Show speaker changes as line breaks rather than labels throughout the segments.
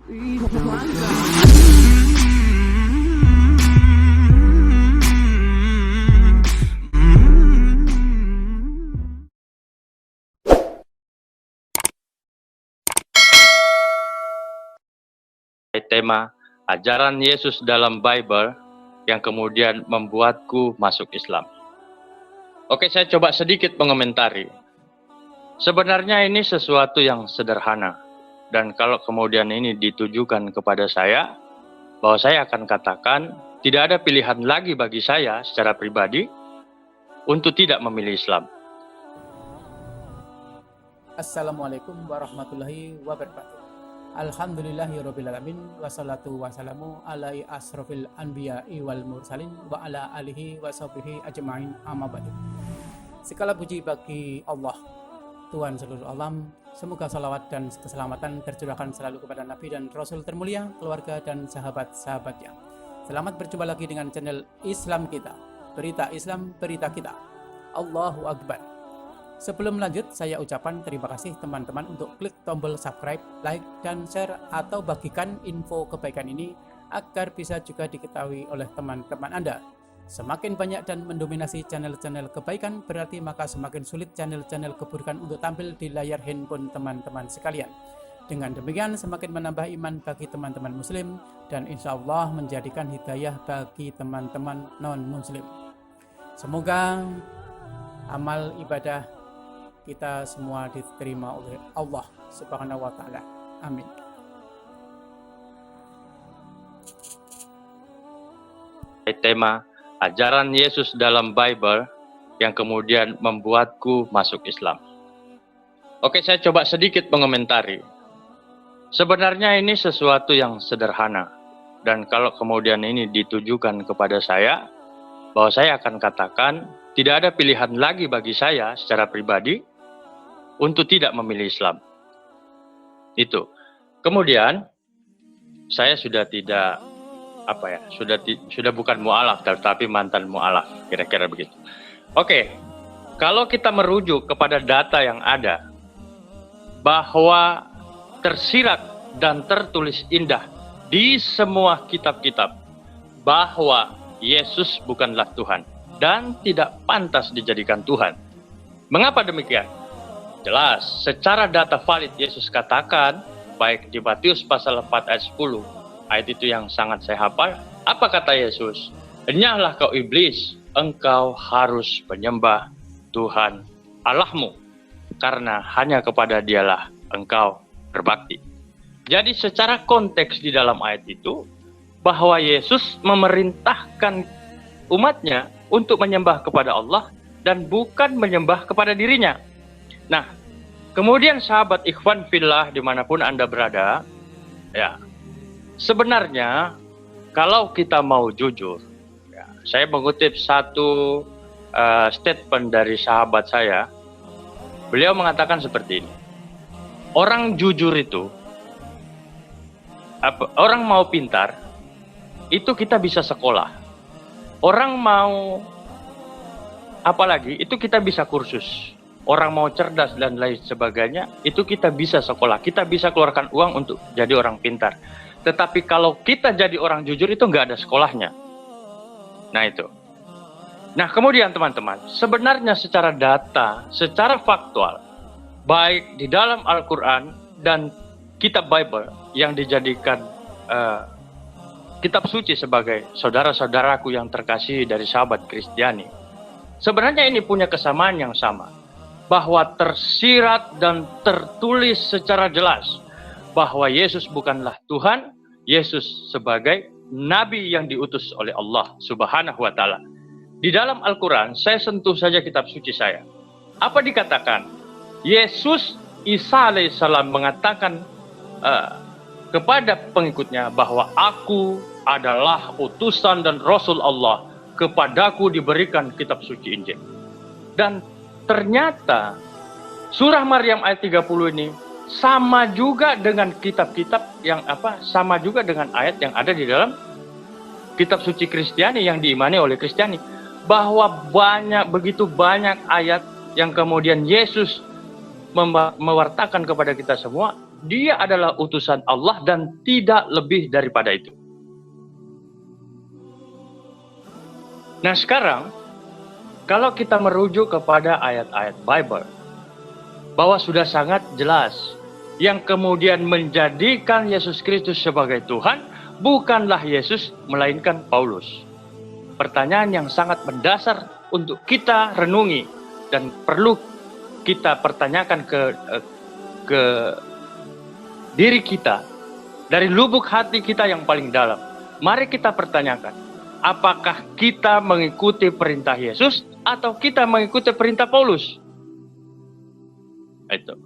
Tema ajaran Yesus dalam Bible yang kemudian membuatku masuk Islam. Oke, saya coba sedikit mengomentari. Sebenarnya ini sesuatu yang sederhana, dan kalau kemudian ini ditujukan kepada saya, bahwa saya akan katakan tidak ada pilihan lagi bagi saya secara pribadi untuk tidak memilih Islam.
Assalamualaikum warahmatullahi wabarakatuh. Alhamdulillahirrabbilalamin. Wassalatu wassalamu ala asrofil anbiya'i wal mursalin wa ala alihi wa sahbihi ajma'in amma ba'du. Segala puji bagi Allah, Tuhan seluruh alam. Semoga salawat dan keselamatan tercurahkan selalu kepada Nabi dan Rasul termulia, keluarga dan sahabat-sahabatnya. Selamat berjumpa lagi dengan channel Islam kita, berita Islam, berita kita. Allahu Akbar. Sebelum lanjut, saya ucapkan terima kasih teman-teman untuk klik tombol subscribe, like, dan share, atau bagikan info kebaikan ini agar bisa juga diketahui oleh teman-teman Anda. Semakin banyak dan mendominasi channel-channel kebaikan, berarti maka semakin sulit channel-channel keburukan untuk tampil di layar handphone teman-teman sekalian. Dengan demikian, semakin menambah iman bagi teman-teman muslim, dan insya Allah menjadikan hidayah bagi teman-teman non-muslim. Semoga amal ibadah kita semua diterima oleh Allah Subhanahu wa Ta'ala. Amin.
Tema ajaran Yesus dalam Bible yang kemudian membuatku masuk Islam. Oke, saya coba sedikit mengomentari. Sebenarnya ini sesuatu yang sederhana, dan kalau kemudian ini ditujukan kepada saya, bahwa saya akan katakan tidak ada pilihan lagi bagi saya secara pribadi untuk tidak memilih Islam. Itu. Kemudian saya sudah tidak sudah bukan mu'alaf, tetapi mantan mu'alaf, kira-kira begitu. Oke. Kalau kita merujuk kepada data yang ada, bahwa tersirat dan tertulis indah di semua kitab-kitab bahwa Yesus bukanlah Tuhan dan tidak pantas dijadikan Tuhan. Mengapa demikian? Jelas, secara data valid Yesus katakan, baik di Matius pasal 4 ayat 10, ayat itu yang sangat saya hafal. Apa kata Yesus? Enyahlah kau iblis, engkau harus menyembah Tuhan Allahmu, karena hanya kepada Dialah engkau berbakti. Jadi secara konteks di dalam ayat itu, bahwa Yesus memerintahkan umatnya untuk menyembah kepada Allah dan bukan menyembah kepada dirinya. Nah, kemudian sahabat ikhwan fillah dimanapun Anda berada, ya, sebenarnya kalau kita mau jujur, ya, saya mengutip satu statement dari sahabat saya. Beliau mengatakan seperti ini. Orang jujur itu, orang mau pintar, itu kita bisa sekolah. Orang mau apalagi, itu kita bisa kursus. Orang mau cerdas dan lain sebagainya, itu kita bisa sekolah. Kita bisa keluarkan uang untuk jadi orang pintar. Tetapi kalau kita jadi orang jujur, itu nggak ada sekolahnya. Nah itu. Nah kemudian teman-teman, sebenarnya secara data, secara faktual, baik di dalam Al-Quran dan kitab Bible yang dijadikan kitab suci sebagai saudara-saudaraku yang terkasih dari sahabat Kristiani, sebenarnya ini punya kesamaan yang sama, bahwa tersirat dan tertulis secara jelas bahwa Yesus bukanlah Tuhan, Yesus sebagai Nabi yang diutus oleh Allah Subhanahu wa Ta'ala. Di dalam Al-Quran, saya sentuh saja kitab suci saya. Apa dikatakan? Yesus Isa alaihissalam mengatakan kepada pengikutnya bahwa aku adalah utusan dan Rasul Allah, kepadaku diberikan kitab suci Injil. Dan ternyata surah Maryam ayat 30 ini sama juga dengan kitab-kitab yang sama juga dengan ayat yang ada di dalam kitab suci Kristiani yang diimani oleh Kristiani, bahwa begitu banyak ayat yang kemudian Yesus mewartakan kepada kita semua dia adalah utusan Allah dan tidak lebih daripada itu. Nah sekarang, kalau kita merujuk kepada ayat-ayat Bible, bahwa sudah sangat jelas, yang kemudian menjadikan Yesus Kristus sebagai Tuhan, bukanlah Yesus, melainkan Paulus. Pertanyaan yang sangat mendasar untuk kita renungi, dan perlu kita pertanyakan ke diri kita, dari lubuk hati kita yang paling dalam. Mari kita pertanyakan, apakah kita mengikuti perintah Yesus atau kita mengikuti perintah Paulus? Itu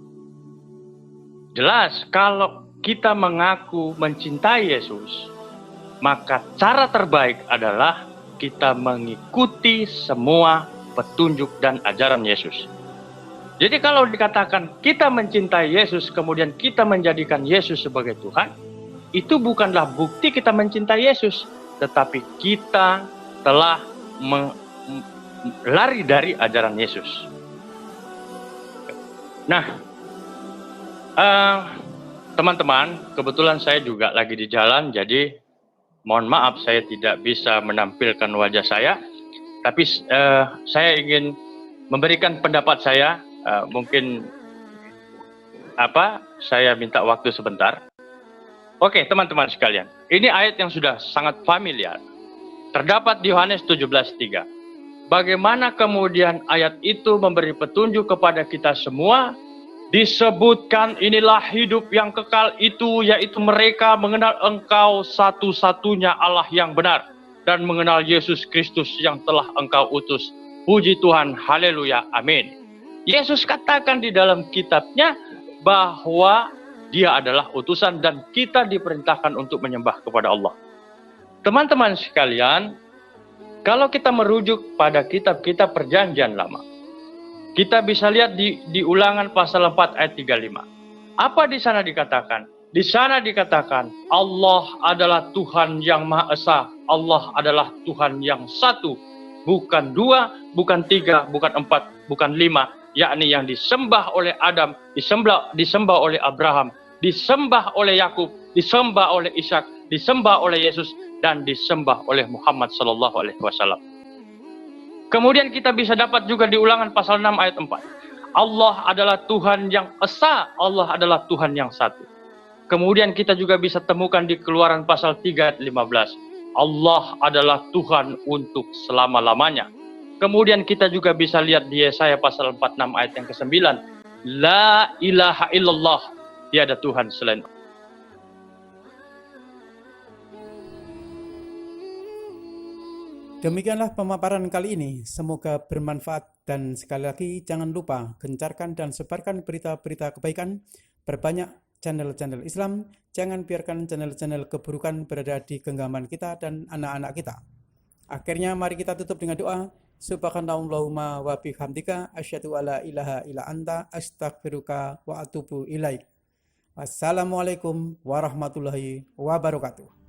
jelas, kalau kita mengaku mencintai Yesus, maka cara terbaik adalah kita mengikuti semua petunjuk dan ajaran Yesus. Jadi kalau dikatakan kita mencintai Yesus, kemudian kita menjadikan Yesus sebagai Tuhan, itu bukanlah bukti kita mencintai Yesus, tetapi kita telah lari dari ajaran Yesus. Nah, teman-teman, kebetulan saya juga lagi di jalan, jadi mohon maaf saya tidak bisa menampilkan wajah saya, tapi saya ingin memberikan pendapat saya. Mungkin saya minta waktu sebentar. Oke, teman-teman sekalian, ini ayat yang sudah sangat familiar, terdapat di Yohanes 17:3. Bagaimana kemudian ayat itu memberi petunjuk kepada kita semua? Disebutkan inilah hidup yang kekal itu, yaitu mereka mengenal Engkau satu-satunya Allah yang benar, dan mengenal Yesus Kristus yang telah Engkau utus. Puji Tuhan, haleluya, amin. Yesus katakan di dalam kitabnya bahwa dia adalah utusan dan kita diperintahkan untuk menyembah kepada Allah. Teman-teman sekalian, kalau kita merujuk pada kitab-kitab perjanjian lama, kita bisa lihat di Ulangan pasal 4 ayat 35. Apa di sana dikatakan? Di sana dikatakan Allah adalah Tuhan yang Maha Esa. Allah adalah Tuhan yang satu. Bukan dua, bukan tiga, bukan empat, bukan lima. Yakni yang disembah oleh Adam, disembah oleh Abraham, disembah oleh Yakub, disembah oleh Ishak, disembah oleh Yesus, dan disembah oleh Muhammad SAW. Kemudian kita bisa dapat juga di Ulangan pasal 6 ayat 4. Allah adalah Tuhan yang esa, Allah adalah Tuhan yang satu. Kemudian kita juga bisa temukan di Keluaran pasal 3 ayat 15. Allah adalah Tuhan untuk selama-lamanya. Kemudian kita juga bisa lihat di Yesaya pasal 46 ayat yang ke-9. La ilaha illallah, tiada Tuhan selain Allah.
Demikianlah pemaparan kali ini, semoga bermanfaat dan sekali lagi jangan lupa gencarkan dan sebarkan berita-berita kebaikan, perbanyak channel-channel Islam, jangan biarkan channel-channel keburukan berada di genggaman kita dan anak-anak kita. Akhirnya mari kita tutup dengan doa. Subhanallahumma wa bihamdika asyhadu alla ilaha illa anta astaghfiruka wa atubu ilaik. Wassalamualaikum warahmatullahi wabarakatuh.